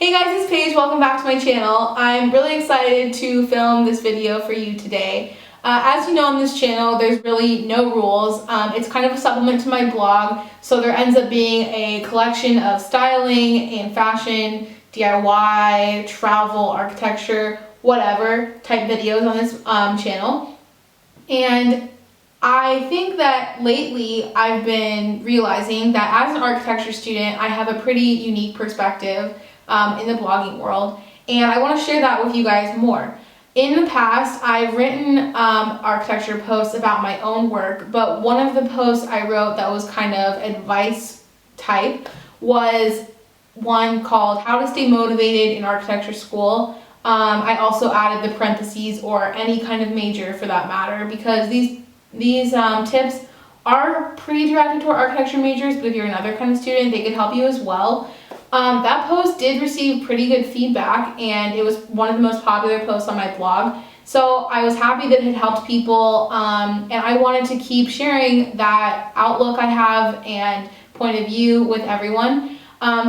Hey guys, it's Paige. Welcome back to my channel. I'm really excited to film this video for you today. As you know, on this channel, there's really no rules. It's kind of a supplement to my blog, so there ends up being a collection of styling and fashion, DIY, travel, architecture, whatever type videos on this channel. And I think that lately I've been realizing that as an architecture student, I have a pretty unique perspective in the blogging world, and I want to share that with you guys more. In the past, I've written architecture posts about my own work, but one of the posts I wrote that was kind of advice type was one called How to Stay Motivated in Architecture School. I also added the parentheses or any kind of major for that matter, because these tips are pretty directed toward architecture majors, but if you're another kind of student, they could help you as well. That post did receive pretty good feedback, and it was one of the most popular posts on my blog. So I was happy that it helped people, and I wanted to keep sharing that outlook I have and point of view with everyone.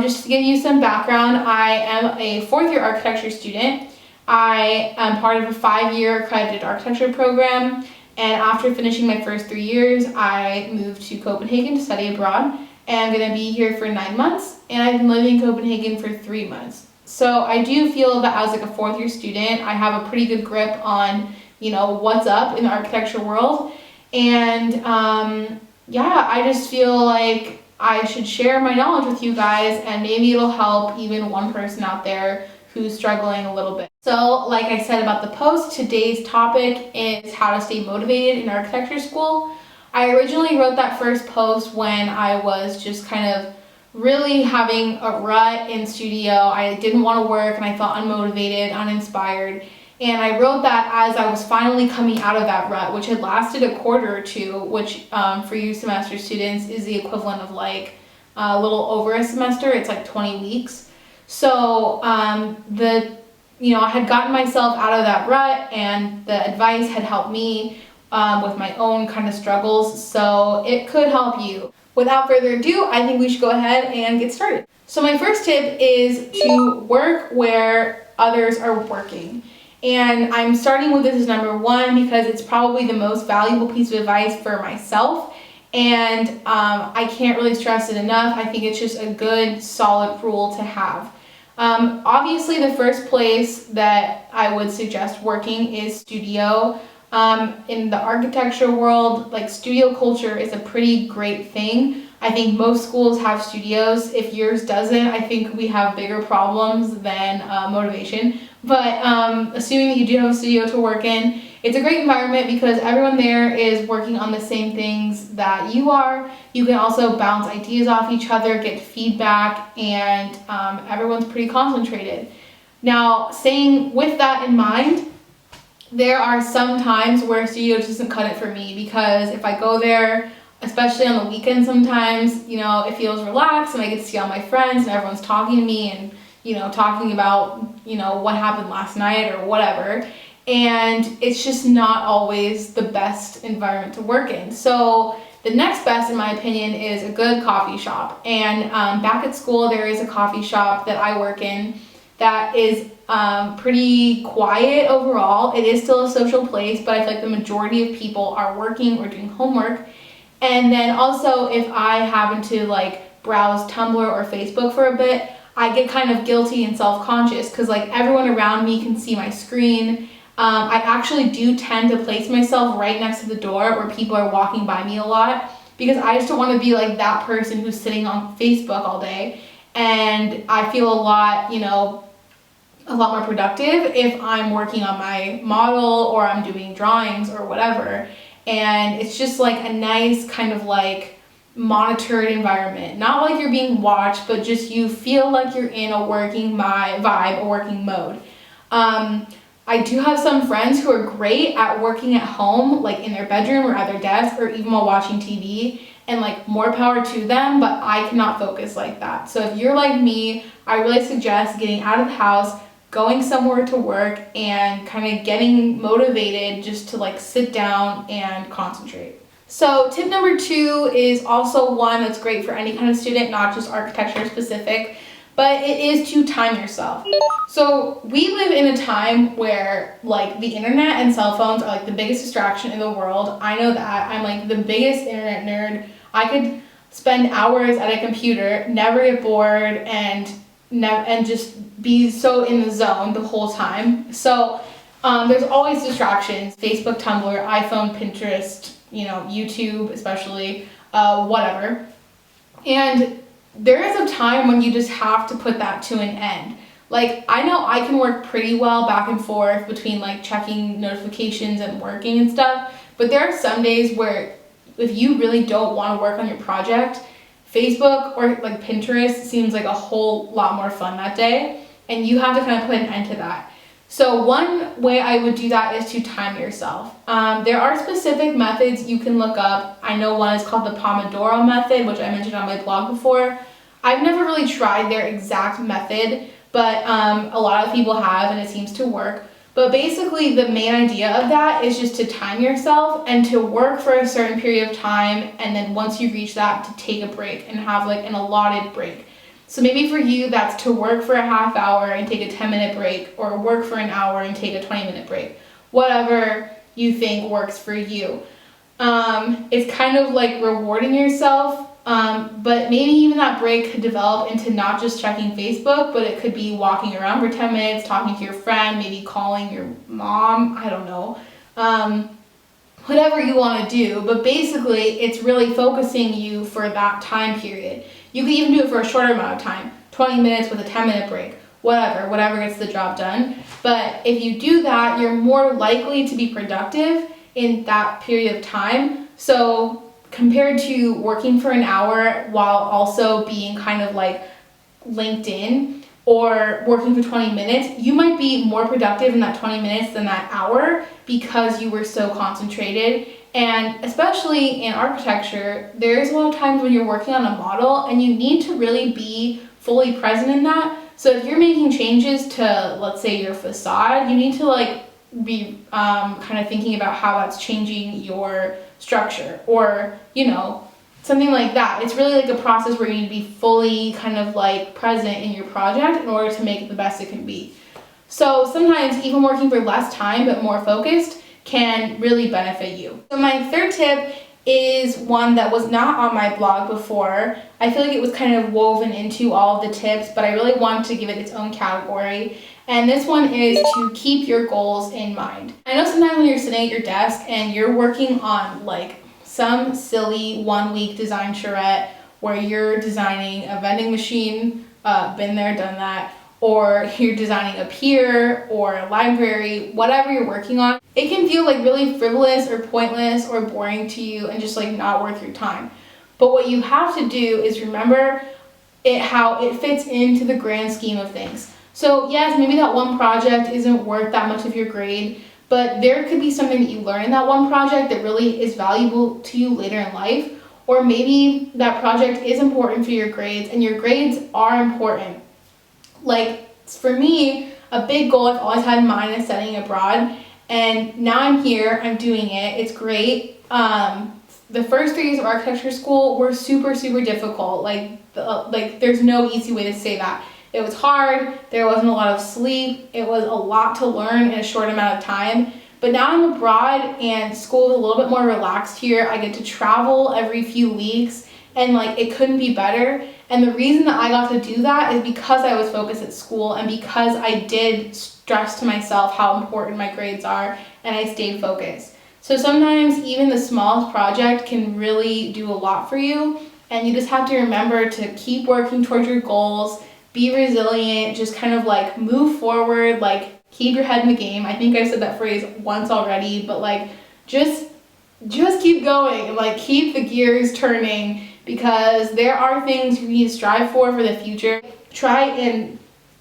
Just to give you some background, I am a fourth-year architecture student. I am part of a 5-year accredited architecture program, and after finishing my first 3 years, I moved to Copenhagen to study abroad. And I'm going to be here for 9 months, and I've been living in Copenhagen for 3 months. So I do feel that as like a fourth-year student, I have a pretty good grip on, what's up in the architecture world. And yeah, I just feel like I should share my knowledge with you guys, and maybe it'll help even one person out there who's struggling a little bit. So like I said about the post, today's topic is how to stay motivated in architecture school. I originally wrote that first post when I was just kind of really having a rut in studio. I didn't want to work and I felt unmotivated, uninspired. And I wrote that as I was finally coming out of that rut, which had lasted a quarter or two, which for you semester students is the equivalent of like a little over a semester. It's like 20 weeks. So I had gotten myself out of that rut, and the advice had helped me with my own kind of struggles, so it could help you. Without further ado, I think we should go ahead and get started. So my first tip is to work where others are working. And I'm starting with this as number one because it's probably the most valuable piece of advice for myself, and I can't really stress it enough. I think it's just a good, solid rule to have. Obviously, the first place that I would suggest working is studio. In the architecture world, like studio culture is a pretty great thing. I think most schools have studios. If yours doesn't, I think we have bigger problems than motivation. But assuming that you do have a studio to work in, it's a great environment because everyone there is working on the same things that you are. You can also bounce ideas off each other, get feedback, and everyone's pretty concentrated. Now, with that in mind, there are some times where studio just doesn't cut it for me, because if I go there, especially on the weekends sometimes, it feels relaxed and I get to see all my friends and everyone's talking to me and, talking about, what happened last night or whatever. And it's just not always the best environment to work in. So the next best, in my opinion, is a good coffee shop. And back at school, there is a coffee shop that I work in that is pretty quiet overall. It is still a social place, but I feel like the majority of people are working or doing homework. And then also, if I happen to like browse Tumblr or Facebook for a bit, I get kind of guilty and self-conscious because like everyone around me can see my screen. I actually do tend to place myself right next to the door where people are walking by me a lot, because I just don't want to be like that person who's sitting on Facebook all day. And I feel a lot more productive if I'm working on my model or I'm doing drawings or whatever. And it's just like a nice kind of like monitored environment. Not like you're being watched, but just you feel like you're in a working vibe, a working mode. I do have some friends who are great at working at home, like in their bedroom or at their desk or even while watching TV. And like more power to them, but I cannot focus like that. So if you're like me, I really suggest getting out of the house, going somewhere to work, and kind of getting motivated just to like sit down and concentrate. So tip number 2 is also one that's great for any kind of student, not just architecture specific, but it is to time yourself. So we live in a time where like the internet and cell phones are like the biggest distraction in the world. I know that. I'm like the biggest internet nerd. I could spend hours at a computer, never get bored, and just be so in the zone the whole time. So there's always distractions: Facebook, Tumblr, iPhone, Pinterest, YouTube, especially, whatever. And there is a time when you just have to put that to an end. Like, I know I can work pretty well back and forth between like checking notifications and working and stuff, but there are some days where if you really don't want to work on your project, Facebook or like Pinterest seems like a whole lot more fun that day, and you have to kind of put an end to that. So one way I would do that is to time yourself. There are specific methods you can look up. I know one is called the Pomodoro method, which I mentioned on my blog before. I've never really tried their exact method, but a lot of people have, and it seems to work. But basically the main idea of that is just to time yourself and to work for a certain period of time, and then once you reach that, to take a break and have like an allotted break. So maybe for you, that's to work for a half hour and take a 10-minute break, or work for an hour and take a 20-minute break. Whatever you think works for you. It's kind of like rewarding yourself, but maybe even that break could develop into not just checking Facebook, but it could be walking around for 10 minutes, talking to your friend, maybe calling your mom, I don't know. Whatever you want to do, but basically it's really focusing you for that time period. You could even do it for a shorter amount of time, 20 minutes with a 10-minute break, whatever gets the job done. But if you do that, you're more likely to be productive in that period of time. So compared to working for an hour while also being kind of like linked in, or working for 20 minutes, you might be more productive in that 20 minutes than that hour because you were so concentrated. And especially in architecture, there's a lot of times when you're working on a model and you need to really be fully present in that. So if you're making changes to, let's say, your facade, you need to like be kind of thinking about how that's changing your structure, or something like that. It's really like a process where you need to be fully kind of like present in your project in order to make it the best it can be. So sometimes even working for less time but more focused can really benefit you. So my third tip is one that was not on my blog before. I feel like it was kind of woven into all of the tips, but I really wanted to give it its own category. And this one is to keep your goals in mind. I know sometimes when you're sitting at your desk and you're working on like some silly 1-week design charrette where you're designing a vending machine, been there, done that, or you're designing a pier or a library, whatever you're working on, it can feel like really frivolous or pointless or boring to you and just like not worth your time. But what you have to do is remember how it fits into the grand scheme of things. So yes, maybe that one project isn't worth that much of your grade, but there could be something that you learn in that one project that really is valuable to you later in life. Or maybe that project is important for your grades, and your grades are important. Like for me, a big goal I've always had in mind is studying abroad, and now I'm here, I'm doing it, it's great. The first 3 years of architecture school were super difficult. Like there's no easy way to say that. It was hard, there wasn't a lot of sleep, it was a lot to learn in a short amount of time. But now I'm abroad and school is a little bit more relaxed here. I get to travel every few weeks, and like it couldn't be better. And the reason that I got to do that is because I was focused at school and because I did stress to myself how important my grades are, and I stayed focused. So sometimes even the smallest project can really do a lot for you, and you just have to remember to keep working towards your goals. Be resilient, just kind of like move forward, like keep your head in the game. I think I've said that phrase once already, but like just keep going and like keep the gears turning, because there are things you need to strive for the future. Try and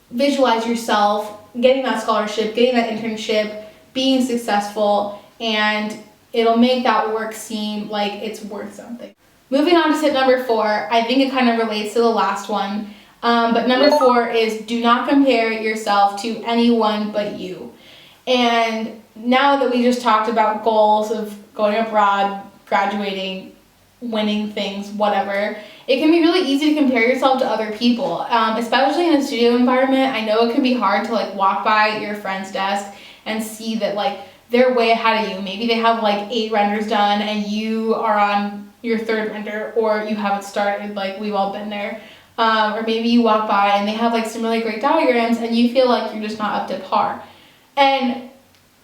visualize yourself getting that scholarship, getting that internship, being successful, and it'll make that work seem like it's worth something. Moving on to tip number 4, I think it kind of relates to the last one. But number 4 is do not compare yourself to anyone but you. And now that we just talked about goals of going abroad, graduating, winning things, whatever, it can be really easy to compare yourself to other people, especially in a studio environment. I know it can be hard to like walk by your friend's desk and see that like they're way ahead of you. Maybe they have like 8 renders done and you are on your 3rd render, or you haven't started, like we've all been there. Or maybe you walk by and they have like some really great diagrams and you feel like you're just not up to par. And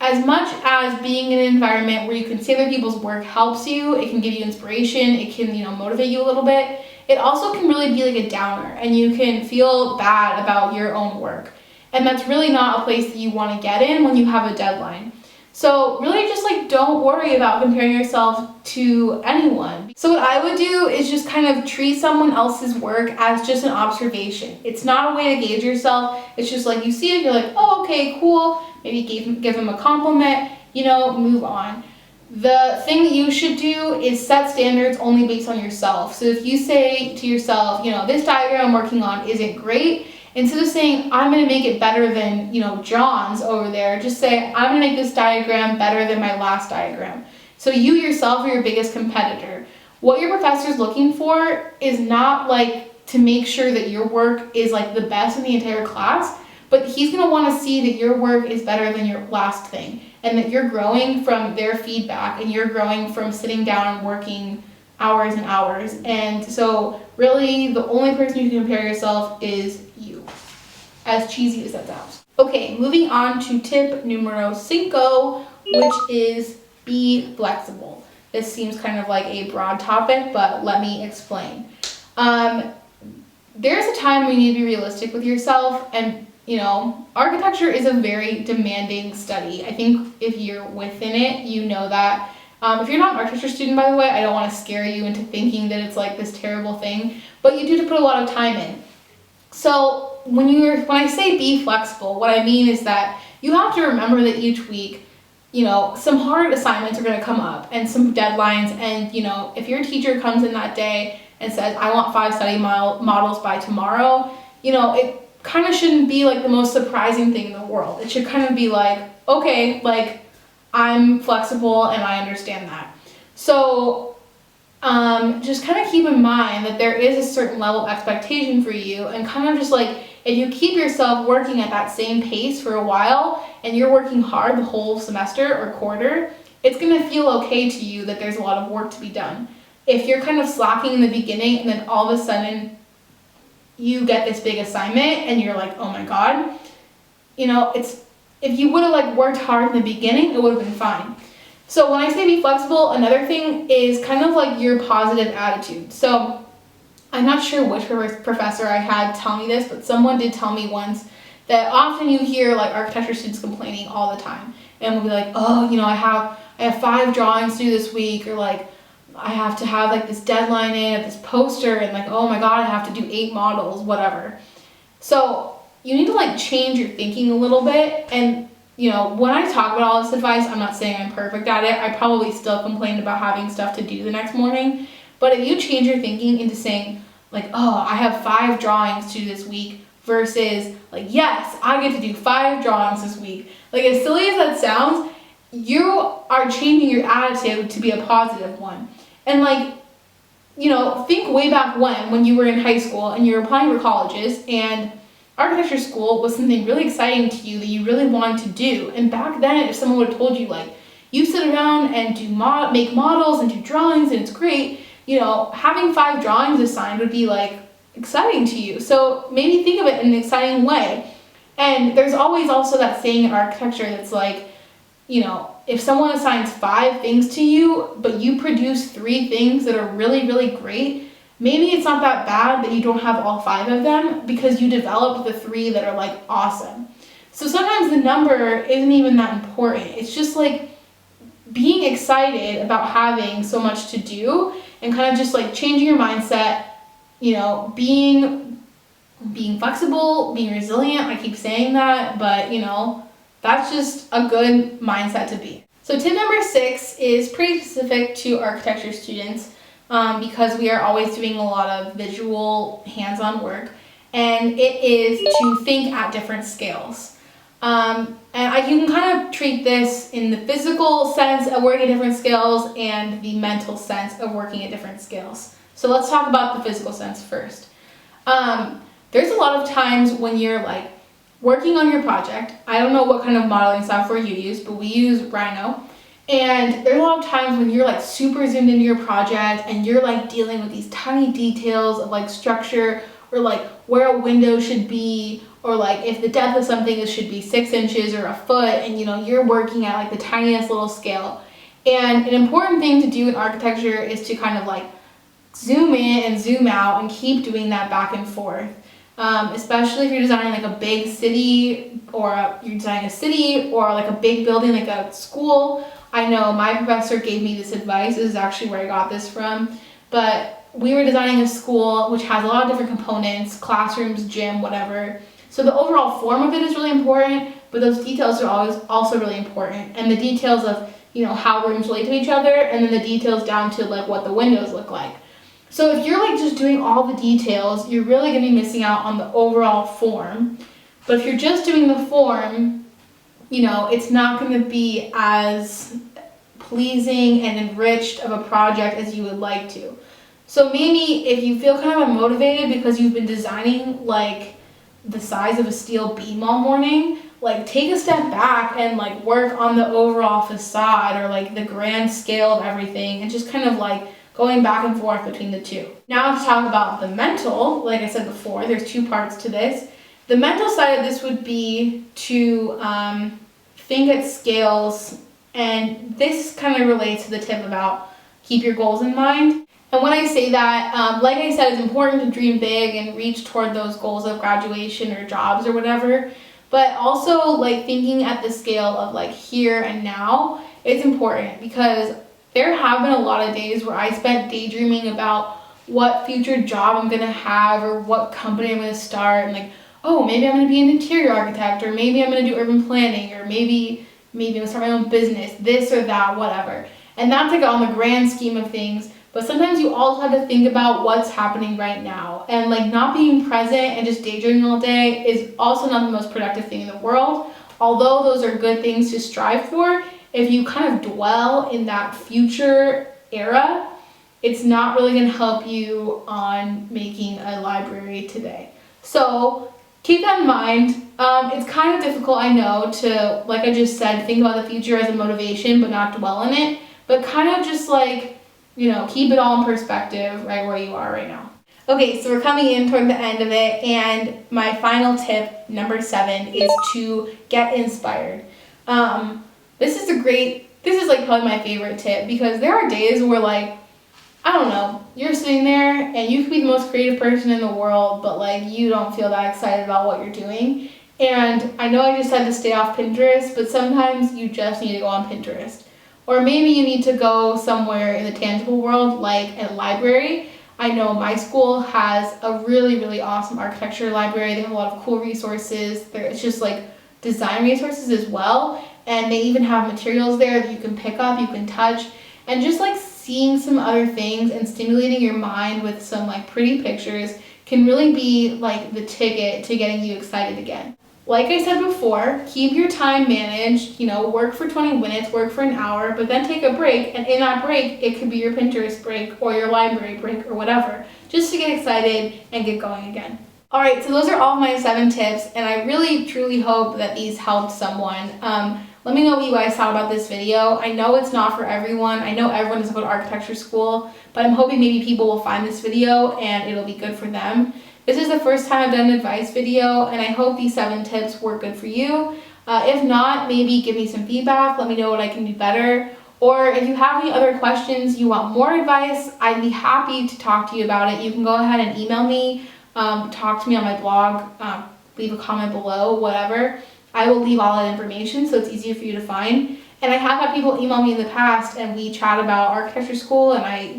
as much as being in an environment where you can see other people's work helps you, it can give you inspiration, it can, motivate you a little bit, it also can really be like a downer and you can feel bad about your own work. And that's really not a place that you want to get in when you have a deadline. So really just like don't worry about comparing yourself to anyone. So what I would do is just kind of treat someone else's work as just an observation. It's not a way to gauge yourself. It's just like you see it, you're like, oh, okay, cool. Maybe give them a compliment, move on. The thing that you should do is set standards only based on yourself. So if you say to yourself, this diagram I'm working on isn't great, instead of saying, I'm going to make it better than, John's over there, just say, I'm going to make this diagram better than my last diagram. So you yourself are your biggest competitor. What your professor is looking for is not like to make sure that your work is like the best in the entire class, but he's going to want to see that your work is better than your last thing and that you're growing from their feedback and you're growing from sitting down and working hours and hours. And so really the only person you can compare yourself is you, as cheesy as that sounds. Okay, moving on to tip numero 5, which is be flexible. This seems kind of like a broad topic, but let me explain. There's a time when you need to be realistic with yourself, and architecture is a very demanding study. I think if you're within it, you know that. If you're not an architecture student, by the way, I don't want to scare you into thinking that it's like this terrible thing, but you do have to put a lot of time in. So when I say be flexible, what I mean is that you have to remember that each week, some hard assignments are going to come up and some deadlines, and if your teacher comes in that day and says, I want 5 study models by tomorrow, it kind of shouldn't be like the most surprising thing in the world. It should kind of be like, okay, like I'm flexible and I understand that. So just kind of keep in mind that there is a certain level of expectation for you, and kind of just like if you keep yourself working at that same pace for a while and you're working hard the whole semester or quarter, it's going to feel okay to you that there's a lot of work to be done. If you're kind of slacking in the beginning and then all of a sudden you get this big assignment and you're like, oh my God, if you would have like worked hard in the beginning, it would have been fine. So when I say be flexible, another thing is kind of like your positive attitude. So I'm not sure which professor I had tell me this, but someone did tell me once that often you hear like architecture students complaining all the time, and will be like, oh, I have 5 drawings to do this week, or like I have to have like this deadline in of this poster, and like, oh my God, I have to do 8 models, whatever. So you need to like change your thinking a little bit. And when I talk about all this advice, I'm not saying I'm perfect at it. I probably still complain about having stuff to do the next morning. But if you change your thinking into saying like, oh, I have 5 drawings to do this week, versus like, yes, I get to do 5 drawings this week. Like, as silly as that sounds, you are changing your attitude to be a positive one. And like, think way back when you were in high school and you were applying for colleges, and architecture school was something really exciting to you that you really wanted to do. And back then, if someone would have told you like, you sit around and make models and do drawings and it's great, having 5 drawings assigned would be like exciting to you. So maybe think of it in an exciting way. And there's always also that saying in architecture that's like, if someone assigns 5 things to you, but you produce 3 things that are really, really great, maybe it's not that bad that you don't have all 5 of them, because you developed the 3 that are like awesome. So sometimes the number isn't even that important. It's just like being excited about having so much to do, and kind of just like changing your mindset, being flexible, being resilient. I keep saying that, but that's just a good mindset to be. So tip number 6 is pretty specific to architecture students, because we are always doing a lot of visual hands-on work, and it is to think at different scales. You can kind of treat this in the physical sense of working at different scales and the mental sense of working at different scales. So let's talk about the physical sense first. There's a lot of times when you're like working on your project. I don't know what kind of modeling software you use, but we use Rhino. And there's a lot of times when you're like super zoomed into your project and you're like dealing with these tiny details of like structure, or like where a window should be, or like if the depth of something should be 6 inches or a foot, and you're working at like the tiniest little scale. And an important thing to do in architecture is to kind of like zoom in and zoom out and keep doing that back and forth. Especially if you're designing like a big city, or you're designing a city or like a big building like a school. I know my professor gave me this advice. This is actually where I got this from. But we were designing a school which has a lot of different components, classrooms, gym, whatever. So the overall form of it is really important, but those details are always also really important. And the details of, how rooms relate to each other, and then the details down to like what the windows look like. So if you're like just doing all the details, you're really going to be missing out on the overall form. But if you're just doing the form, it's not going to be as pleasing and enriched of a project as you would like to. So maybe if you feel kind of unmotivated because you've been designing like the size of a steel beam all morning, like take a step back and like work on the overall facade or like the grand scale of everything, and just kind of like going back and forth between the two. Now to talk about the mental, like I said before, there's 2 parts to this. The mental side of this would be to think at scales, and this kind of relates to the tip about keep your goals in mind. And when I say that, like I said, it's important to dream big and reach toward those goals of graduation or jobs or whatever, but also like thinking at the scale of like here and now is important, because there have been a lot of days where I spent daydreaming about what future job I'm going to have or what company I'm going to start, and like, oh, maybe I'm going to be an interior architect, or maybe I'm going to do urban planning, or maybe I'm going to start my own business, this or that, whatever. And that's like on the grand scheme of things. But sometimes you also have to think about what's happening right now. And like not being present and just daydreaming all day is also not the most productive thing in the world. Although those are good things to strive for, if you kind of dwell in that future era, it's not really going to help you on making a library today. So keep that in mind. It's kind of difficult, I know, to, like I just said, think about the future as a motivation but not dwell in it. But kind of just like, keep it all in perspective right where you are right now. Okay, so we're coming in toward the end of it, and my final tip, number 7, is to get inspired. This is like probably my favorite tip, because there are days where like, I don't know, you're sitting there and you could be the most creative person in the world, but like you don't feel that excited about what you're doing. And I know I just said to stay off Pinterest, but sometimes you just need to go on Pinterest. Or maybe you need to go somewhere in the tangible world, like a library. I know my school has a really, really awesome architecture library. They have a lot of cool resources. It's just like design resources as well. And they even have materials there that you can pick up, you can touch. And just like seeing some other things and stimulating your mind with some like pretty pictures can really be like the ticket to getting you excited again. Like I said before, keep your time managed, work for 20 minutes, work for an hour, but then take a break. And in that break, it could be your Pinterest break or your library break or whatever, just to get excited and get going again. All right, so those are all my 7 tips, and I really, truly hope that these helped someone. Let me know what you guys thought about this video. I know it's not for everyone. I know everyone doesn't go to architecture school, but I'm hoping maybe people will find this video and it'll be good for them. This is the first time I've done an advice video, and I hope these 7 tips were good for you. If not, maybe give me some feedback. Let me know what I can do better. Or if you have any other questions, you want more advice, I'd be happy to talk to you about it. You can go ahead and email me, talk to me on my blog, leave a comment below, whatever. I will leave all that information so it's easier for you to find. And I have had people email me in the past, and we chat about architecture school, and I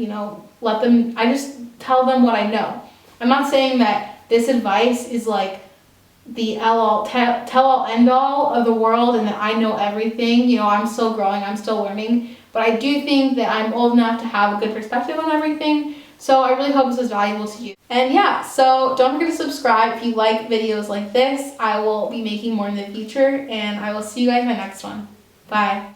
just tell them what I know. I'm not saying that this advice is like the tell-all end-all of the world and that I know everything. I'm still growing, I'm still learning, but I do think that I'm old enough to have a good perspective on everything. So I really hope this was valuable to you. And yeah, so don't forget to subscribe if you like videos like this. I will be making more in the future, and I will see you guys in my next one. Bye.